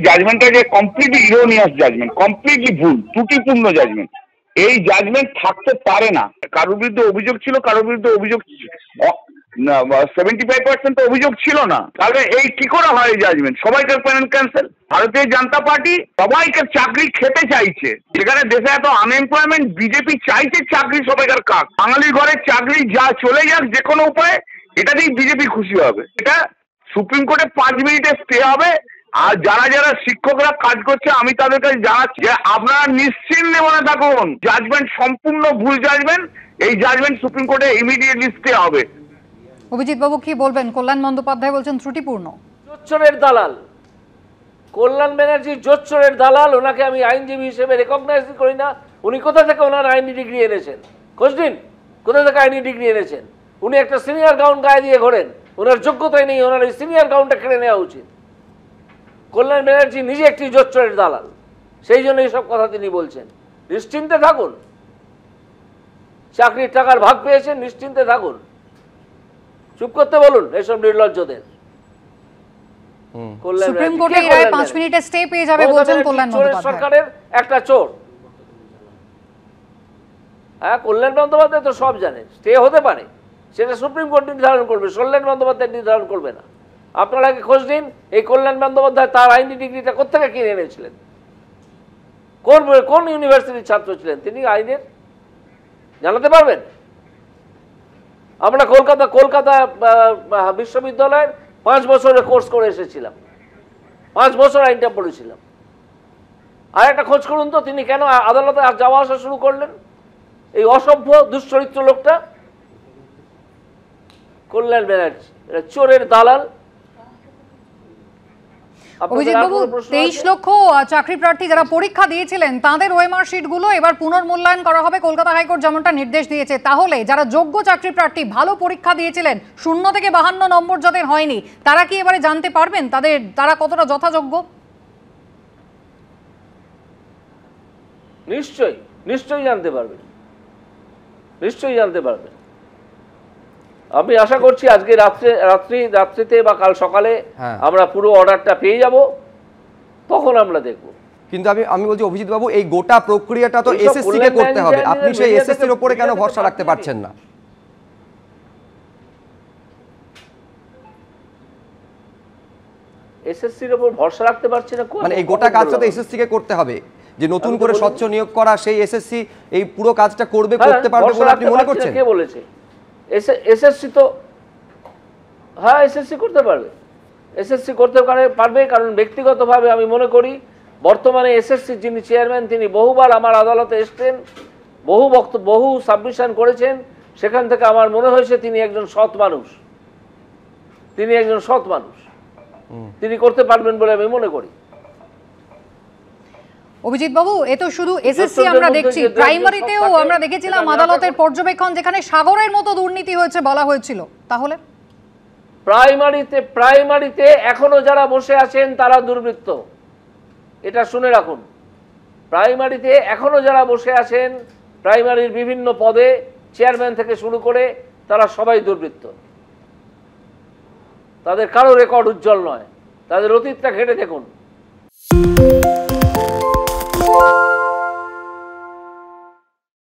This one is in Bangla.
জাজমেন্টটা যে কমপ্লিটলি ইরোনিয়াস জাজমেন্ট, কমপ্লিটলি ভুল, ত্রুটিপূর্ণ জাজমেন্ট। এই জাজমেন্ট থাকতে পারে না। কারোর বিরুদ্ধে অভিযোগ ছিল, কারোর বিরুদ্ধে অভিযোগ 75% তো অভিযোগ ছিল না, তাহলে এই কি করে হয় এই জাজমেন্ট? সবাইকার প্যানেল ক্যান্সেল। ভারতীয় জনতা পার্টি সবাইকে চাকরি খেতে চাইছে, যেখানে দেশে এত আনএমপ্লয়মেন্ট, বিজেপি চাইছে চাকরি সবাইকার কাক। বাঙালির ঘরের চাকরি যা চলে যাক যে কোনো উপায়ে, এটাতেই বিজেপি খুশি হবে। এটা সুপ্রিম কোর্টে 5 মিনিটে স্টে হবে। আর যারা যারা শিক্ষকরা কাজ করছে আমি তাদের কাছে জানাচ্ছি যে আপনারা নিশ্চিন্তে মনে থাকুন, জাজমেন্ট সম্পূর্ণ ভুল জাজমেন্ট। এই জাজমেন্ট সুপ্রিম কোর্টে ইমিডিয়েটলি স্টে হবে। অভিজিৎ বাবু কি বলবেন? কল্যাণ বন্দ্যোপাধ্যায় বলছেন ত্রুটিপূর্ণ। জোচ্চরের দালাল কল্যাণ ব্যানার্জি, জোচ্চরের দালাল। ওনাকে আমি আইনজীবী হিসেবে রেকগনাইজ করি না। উনি কোথা থেকে ওনার আইনি ডিগ্রি এনেছেন? খোঁজ দিন, কোথা থেকে আইনি ডিগ্রি এনেছেন? উনি একটা সিনিয়র গাউন গায়ে দিয়ে ঘোরেন, ওনার যোগ্যতাই নেই। ওনার এই সিনিয়র গাউনটা কেড়ে নেওয়া উচিত। কল্যাণ ব্যানার্জি নিজে একটি জোচ্চরের দালাল, সেই জন্য এইসব কথা তিনি বলছেন। নিশ্চিন্তে থাকুন, চাকরির টাকার ভাগ পেয়েছেন, নিশ্চিন্তে থাকুন। চুপ করতে বলুন এইসব নির্লজ্জদের। সুপ্রিম কোর্টে এই রায় 5 মিনিটে স্টে পেয়ে যাবে বলছেন কল্যাণ বন্দ্যোপাধ্যায়। সরকারের একটা চোর। হ্যাঁ, কল্যাণ বন্দ্যোপাধ্যায় তো সব জানে। স্টে হতে পারে, সেটা সুপ্রিম কোর্ট নির্ধারণ করবে, কল্যাণ বন্দ্যোপাধ্যায় নির্ধারণ করবে না। আপনারা আগে খোঁজ দিন, এই কল্যাণ বন্দ্যোপাধ্যায় তার আইনি ডিগ্রিটা কোথেকে কিনে এনেছিলেন? কোন ইউনিভার্সিটির ছাত্র ছিলেন তিনি? আইনের জানাতে পারবেন? আমরা কলকাতা বিশ্ববিদ্যালয়ের 5 বছরের কোর্স করে এসেছিলাম, 5 বছর আইনটা পড়েছিলাম। আর একটা খোঁজ করুন তো, তিনি কেন আদালতে যাওয়া আসা শুরু করলেন? এই অসভ্য দুশ্চরিত্র লোকটা কল্যাণ ব্যানার্জি, চোরের দালাল। অভিজিৎ বাবু, 23 লক্ষ চাকরি প্রার্থী যারা পরীক্ষা দিয়েছিলেন তাদের ওএমআর শিটগুলো এবার পুনর্মূল্যায়ন করা হবে, কলকাতা হাইকোর্ট যেমনটা নির্দেশ দিয়েছে। তাহলে যারা যোগ্য চাকরি প্রার্থী, ভালো পরীক্ষা দিয়েছিলেন, 0 থেকে 52 নম্বর যাদের হয়নি, তারা কি এবারে জানতে পারবেন তারা কতটা যথাযোগ্য? নিশ্চয়ই জানতে পারবেন, নিশ্চয়ই জানতে পারবেন। আমি আশা করছি আজকে রাত্রিতে বা কাল সকালে আমরা পুরো অর্ডারটা পেয়ে যাব, তখন আমরা দেখব। কিন্তু আমি বলছি অভিজিৎ বাবু, এই গোটা প্রক্রিয়াটা তো এসএসসি কে করতে হবে, আপনি সেই এসএসসির উপরে কেন ভরসা রাখতে পারছেন না? এসএসসির উপর ভরসা রাখতে পারছি না মানে এই গোটা কাজটা তো এসএসসি কে করতে হবে, যে নতুন করে স্বচ্ছ নিয়োগ করা, সেই এসএসসি এই পুরো কাজটা করতে পারবে বলে আপনি মনে করছেন? কে বলেছে? এসএসসি তো, হ্যাঁ এসএসসি করতে পারবে, এসএসসি করতে পারবে। কারণ ব্যক্তিগতভাবে আমি মনে করি বর্তমানে এসএসসি যিনি চেয়ারম্যান, তিনি বহুবার আমার আদালতে এসেছেন, বহু সাবমিশন করেছেন। সেখান থেকে আমার মনে হয়েছে তিনি একজন সৎ মানুষ, তিনি করতে পারবেন বলে আমি মনে করি। অভিজিৎ বাবু, এ তো শুধু এসএসসি আমরা দেখছি, প্রাইমারিতেও আমরা দেখেছিলাম আদালতের পর্যবেক্ষণ, যেখানে সাগরের মতো দুর্নীতি হয়েছে বলা হয়েছিল। তাহলে প্রাইমারিতে এখনো যারা বসে আছেন তারা দুর্বৃত্ত, এটা শুনে রাখুন। প্রাইমারিতে এখনো যারা বসে আছেন, প্রাইমারির বিভিন্ন পদে, চেয়ারম্যান থেকে শুরু করে, তারা সবাই দুর্বৃত্ত। তাদের কারো রেকর্ড উজ্জ্বল নয়, তাদের অতীতটা ঘেটে দেখুন।